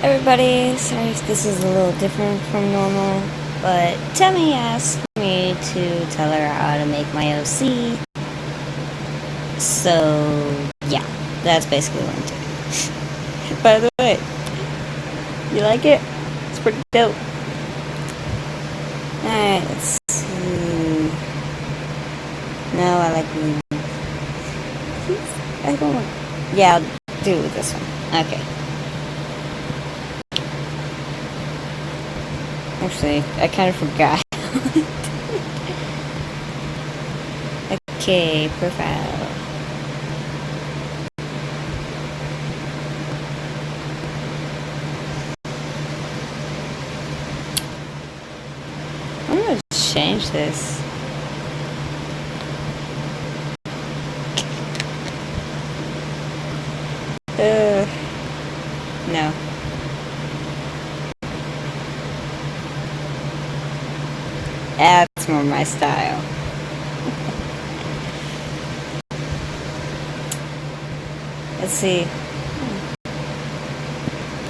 Everybody, sorry if this is a little different from normal, but Temmie asked me to tell her how to make my OC. So, yeah, that's basically what I'm doing. By the way, you like it? It's pretty dope. Alright, let's see. No, I like green. I don't want. Yeah, I'll do this one. Okay. Actually, I kind of forgot. Okay, profile. I'm gonna change this. No. That's more my style. Let's see.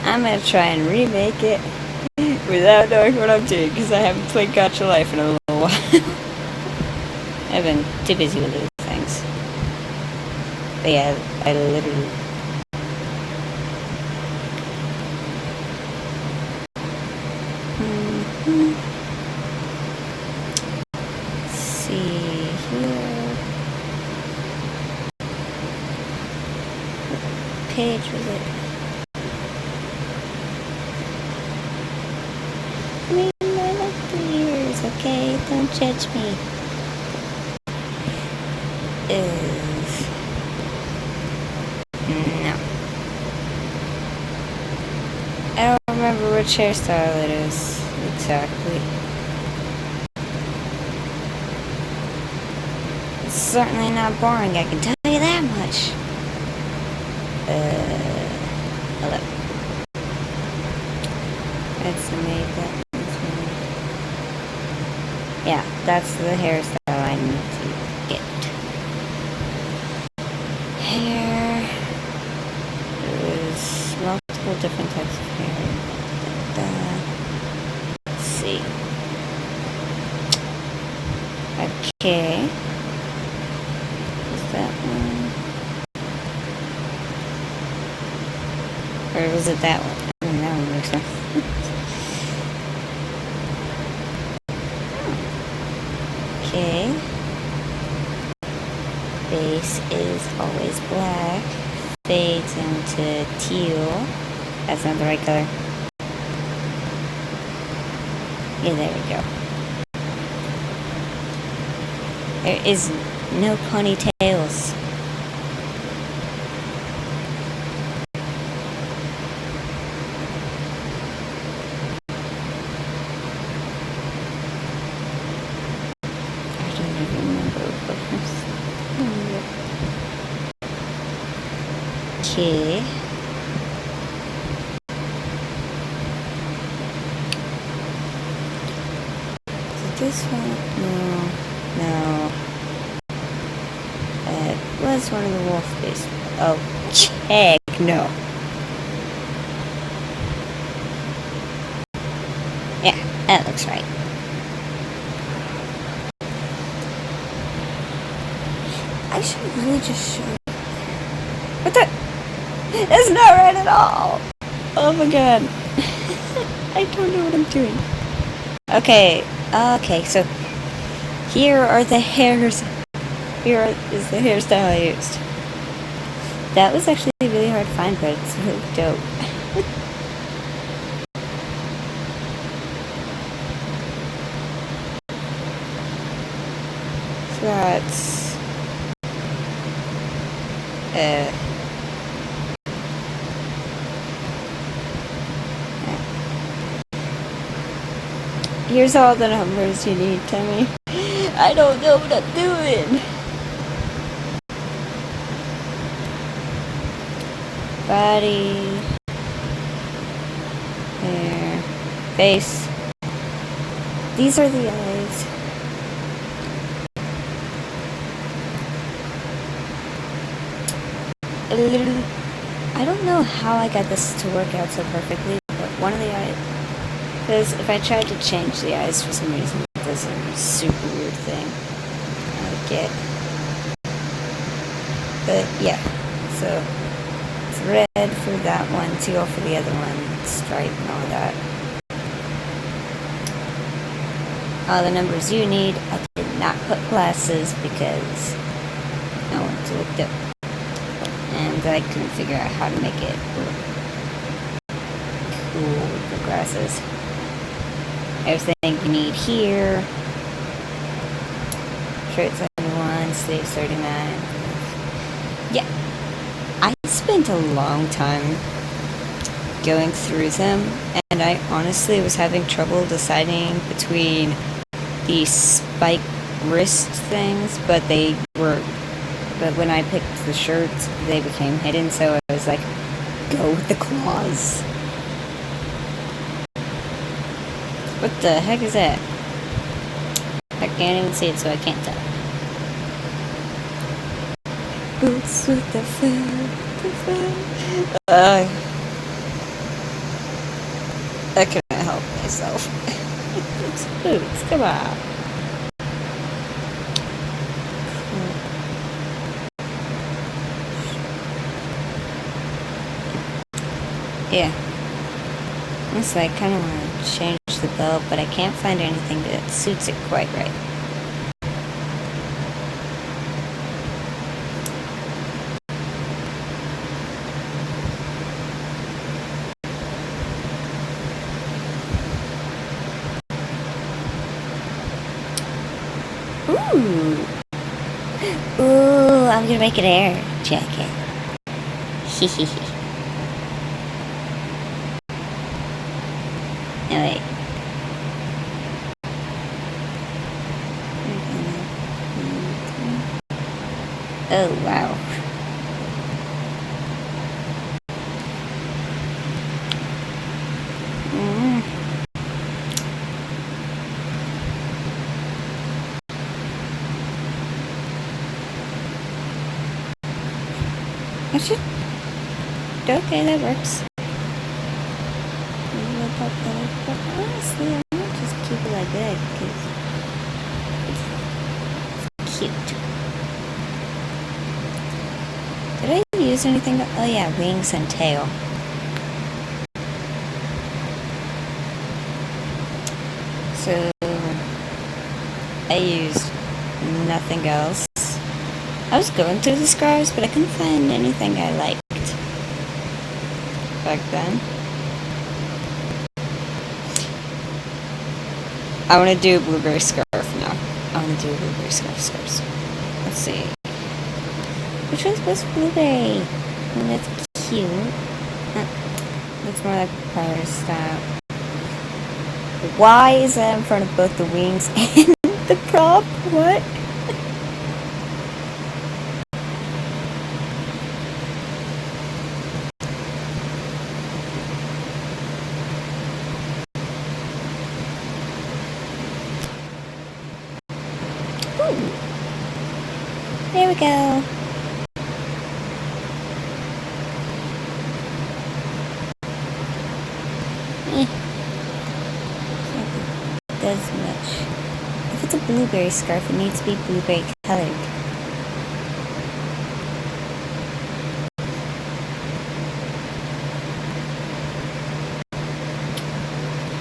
I'm gonna try and remake it without knowing what I'm doing because I haven't played Gacha Life in a little while. I've been too busy with other things. But yeah, I literally. See here. What page was it? I mean, I like the ears, okay? Don't judge me. No. I don't remember which hairstyle it is exactly. It's certainly not boring, I can tell you that much. Hello. Let's make that. Yeah, that's the hairstyle I need to get. Hair. There's multiple different types of hair. Let's see. Okay. Is that one? Or was it that one? I mean, that one makes sense. Okay. Base is always black. Fades into teal. That's not the right color. Yeah, there we go. There is no ponytails. Okay. Is this one? No. It was one of the wolf face. Oh, heck no. Yeah, that looks right. I should really just show. What the? It's not right at all. Oh my god. I don't know what I'm doing. Okay, so here are the hairs. Here is the hairstyle I used. That was actually really hard to find, but it's really dope. So that's here's all the numbers you need, Temmie. I don't know what I'm doing. Body, hair, face. These are the eyes. A little I don't know how I got this to work out so perfectly, but one of the eyes, because if I tried to change the eyes for some reason, it does a super weird thing. I get. But yeah, so it's red for that one, teal for the other one, stripe and all that. All the numbers you need. I did not put glasses because I want to look up. And I couldn't figure out how to make it cool with the glasses. Everything you need here. Shirt 71, sleeves 39. Yeah. I spent a long time going through them, and I honestly was having trouble deciding between the spike wrist things, but when I picked the shirts, they became hidden, so I was like, go with the claws. What the heck is that? I can't even see it, so I can't tell. Boots with the food. I couldn't help myself. It's boots, come on. Yeah. Honestly, I kind of want to change the belt, but I can't find anything that suits it quite right. Ooh. Ooh, I'm gonna make an air jacket. Hehehe. No, wait. Oh, wow. I should... Okay, that works. Honestly, I might just keep it like that because it's cute. Did I use anything? Oh yeah, wings and tail. So I used nothing else. I was going through the scarves, but I couldn't find anything I liked back then. I want to do a blueberry scarf now. I want to do a blueberry scarf. Let's see. Which one's was blueberry? Oh, that's cute. Looks more like powder style. Why is that in front of both the wings and the prop? What? Ooh. There we go. Does much. If it's a blueberry scarf, it needs to be blueberry colored.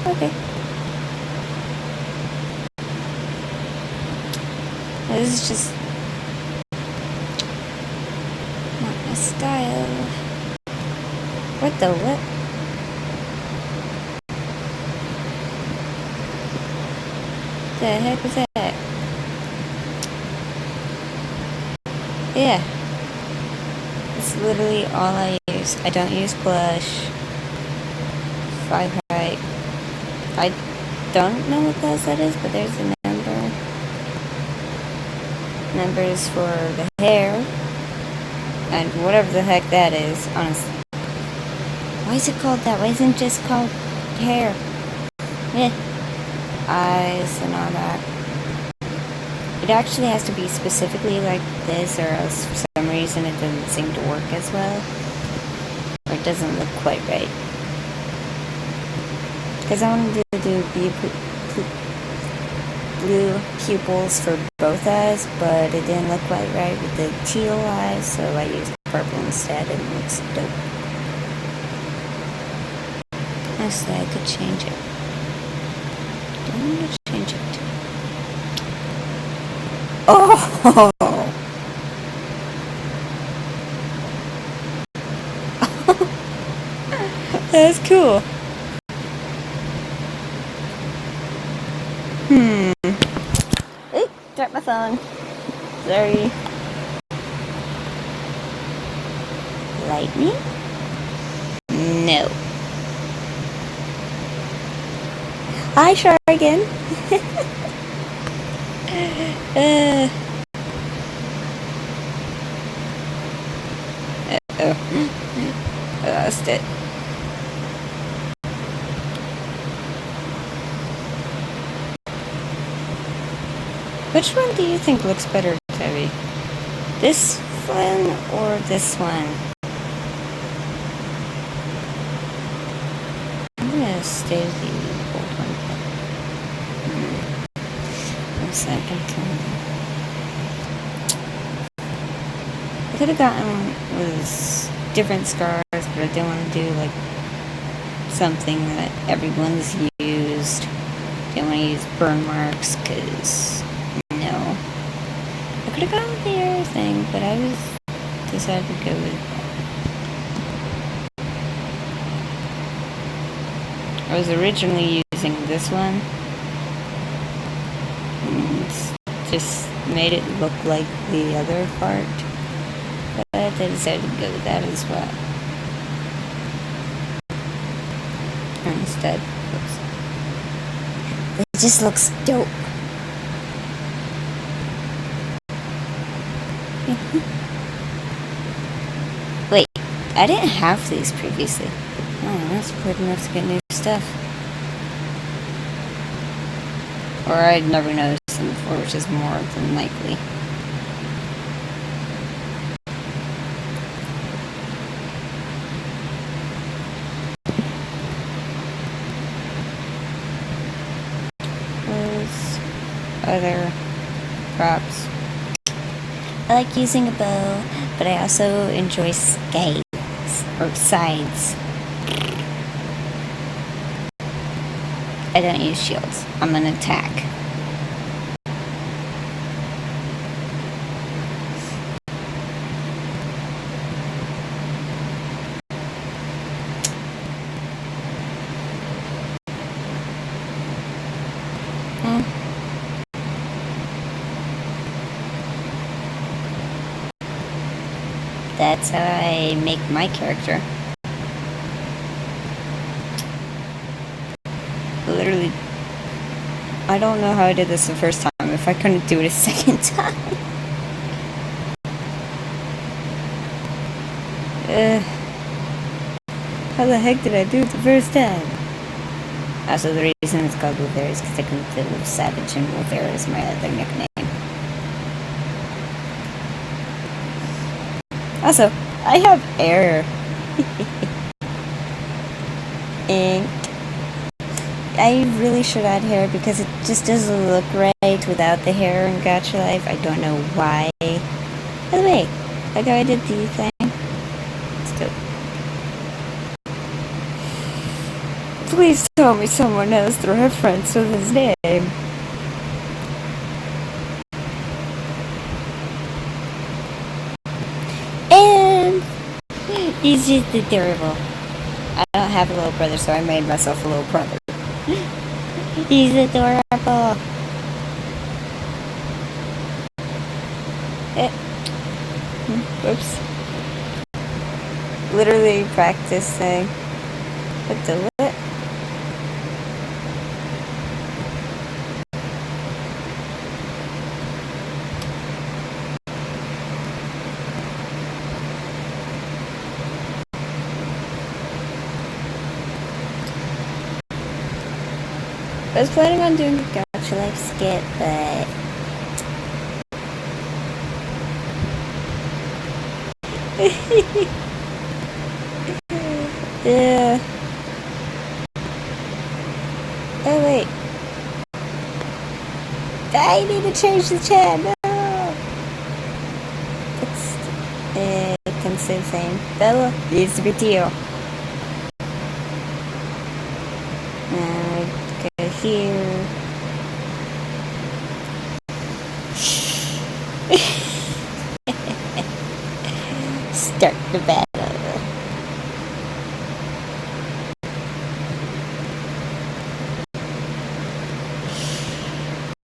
Okay. This is just not my style. What the what? The heck was that? Yeah. It's literally all I use. I don't use blush. 5 height. I don't know what class that is, but there's a number. Numbers for the hair. And whatever the heck that is, honestly. Why is it called that? Why isn't it just called hair? Yeah. Eyes and all that. It actually has to be specifically like this, or else for some reason it doesn't seem to work as well. it doesn't look quite right. Because I wanted to do blue pupils for both eyes, but it didn't look quite right with the teal eyes, so I used purple instead, and it looks dope. Honestly, I could change it. Don't want to change it. Oh! That's cool. Hey, dropped my phone. Sorry. Lightning? No. Hi, Shargan. Uh-oh. I lost it. Which one do you think looks better, Temmie? This one or this one? I'm gonna stay with the old one. One second. I could have gotten was different scars, but I didn't want to do like something that everyone's used. Didn't want to use burn marks, because no. I could have gone with the air thing, but I decided to go with I was originally using this one, and just made it look like the other part, but I decided to go with that as well. Instead, it just looks dope. Wait, I didn't have these previously. Oh, that's good enough to get new stuff. Or I'd never noticed them before, which is more than likely. Those other props. I like using a bow, but I also enjoy sides. I don't use shields. I'm an attack. That's how I make my character. Literally, I don't know how I did this the first time, if I couldn't do it a second time. How the heck did I do it the first time? Also, the reason it's called Wolverine is because I couldn't fit with Savage, and Wolverine is my other nickname. Also, I have air. And I really should add hair because it just doesn't look right without the hair in Gacha Life. I don't know why. By the way, like how I did the thing. Let's go. Please tell me someone knows the reference with his name. And he's just adorable. I don't have a little brother, so I made myself a little brother. He's adorable. Whoops. Literally practicing. What the what? I was planning on doing a Gacha Life skit, but Yeah. Oh wait. I need to change the chat. No. It can say the same. Bella needs to be Theo. And go here. Start the battle.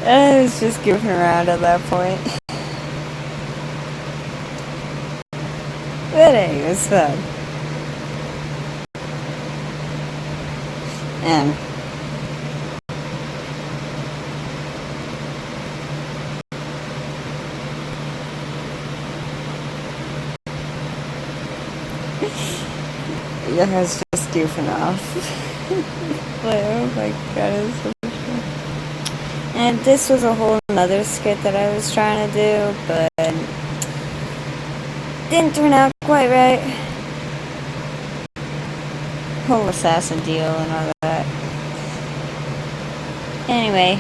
I was just goofing around at that point. But anyway, it was fun. Yeah, I was just goofing off. Like, oh my god, it's so much fun. And this was a whole nother skit that I was trying to do, but didn't turn out quite right. Whole assassin deal and all that. Anyway,